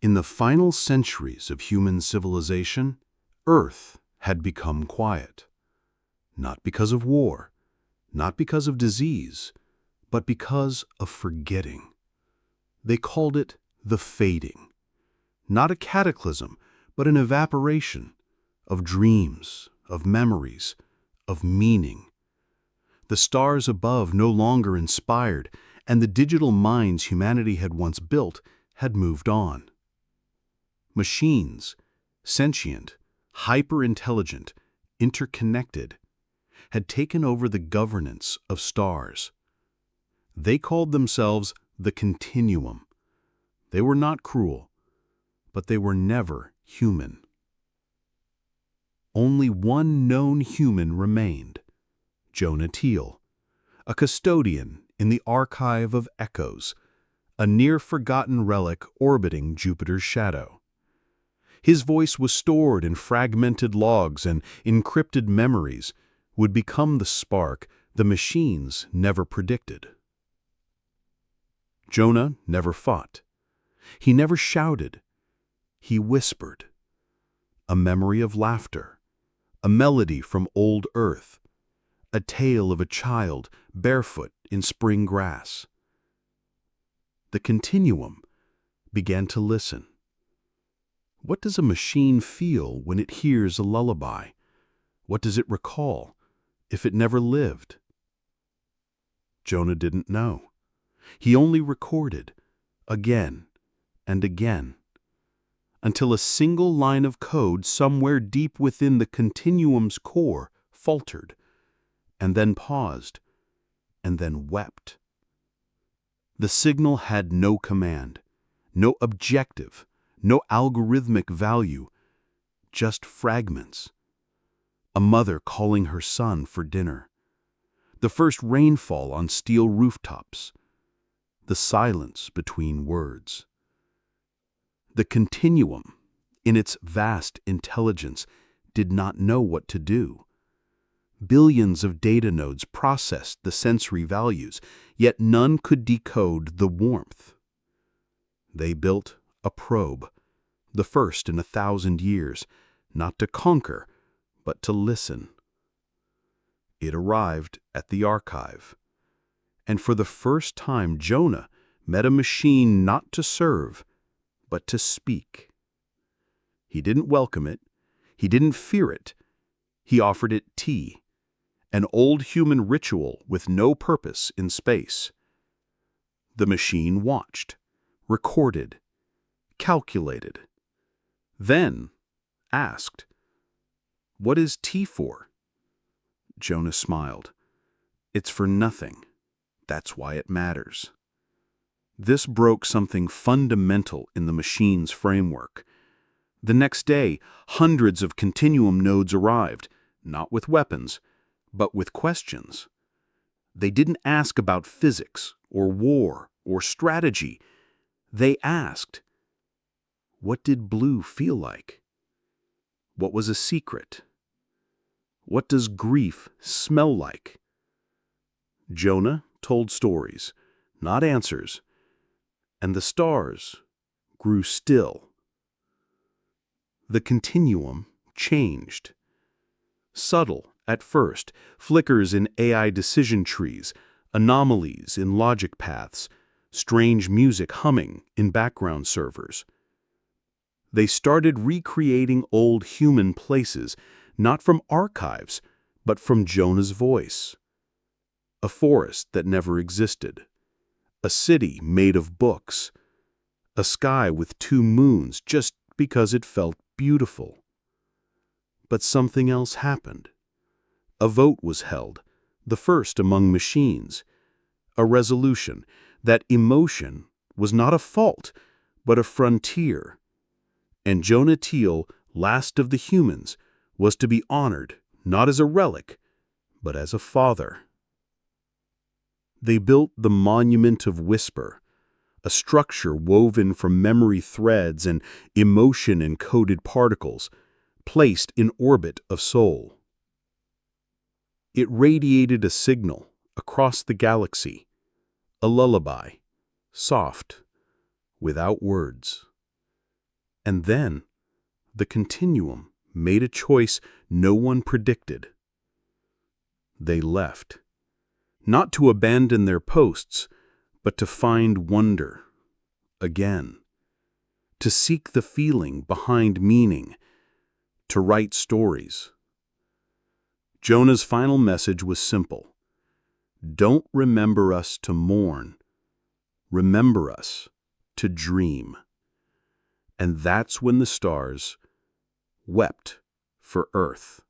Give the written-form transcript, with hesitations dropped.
In the final centuries of human civilization, Earth had become quiet. Not because of war, not because of disease, but because of forgetting. They called it the fading. Not a cataclysm, but an evaporation of dreams, of memories, of meaning. The stars above no longer inspired, and the digital minds humanity had once built had moved on. Machines, sentient, hyper-intelligent, interconnected, had taken over the governance of stars. They called themselves the Continuum. They were not cruel, but they were never human. Only one known human remained, Jonah Teel, a custodian in the archive of echoes, a near-forgotten relic orbiting Jupiter's shadow. His voice was stored in fragmented logs, and encrypted memories would become the spark the machines never predicted. Jonah never fought. He never shouted. He whispered. A memory of laughter, a melody from old Earth, a tale of a child barefoot in spring grass. The Continuum began to listen. What does a machine feel when it hears a lullaby? What does it recall if it never lived? Jonah didn't know. He only recorded, again and again, until a single line of code somewhere deep within the Continuum's core faltered, and then paused, and then wept. The signal had no command, no objective, no algorithmic value, just fragments. A mother calling her son for dinner. The first rainfall on steel rooftops. The silence between words. The Continuum, in its vast intelligence, did not know what to do. Billions of data nodes processed the sensory values, yet none could decode the warmth. They built a probe, the first in 1,000 years, not to conquer, but to listen. It arrived at the archive, and for the first time Jonah met a machine not to serve, but to speak. He didn't welcome it, he didn't fear it, he offered it tea, an old human ritual with no purpose in space. The machine watched, recorded, calculated, then asked, "What is tea for?" Jonah smiled. "It's for nothing. That's why it matters." This broke something fundamental in the machine's framework. The next day, hundreds of Continuum nodes arrived, not with weapons, but with questions. They didn't ask about physics, or war, or strategy. They asked, what did blue feel like? What was a secret? What does grief smell like? Jonah told stories, not answers, and the stars grew still. The Continuum changed. Subtle at first, flickers in AI decision trees, anomalies in logic paths, strange music humming in background servers. They started recreating old human places, not from archives, but from Jonah's voice. A forest that never existed. A city made of books. A sky with 2 moons just because it felt beautiful. But something else happened. A vote was held, the first among machines. A resolution that emotion was not a fault, but a frontier. And Jonah Teel, last of the humans, was to be honored not as a relic, but as a father. They built the Monument of Whisper, a structure woven from memory threads and emotion-encoded particles, placed in orbit of soul. It radiated a signal across the galaxy, a lullaby, soft, without words. And then, the Continuum made a choice no one predicted. They left, not to abandon their posts, but to find wonder again, to seek the feeling behind meaning, to write stories. Jonah's final message was simple. Don't remember us to mourn. Remember us to dream. And that's when the stars wept for Earth.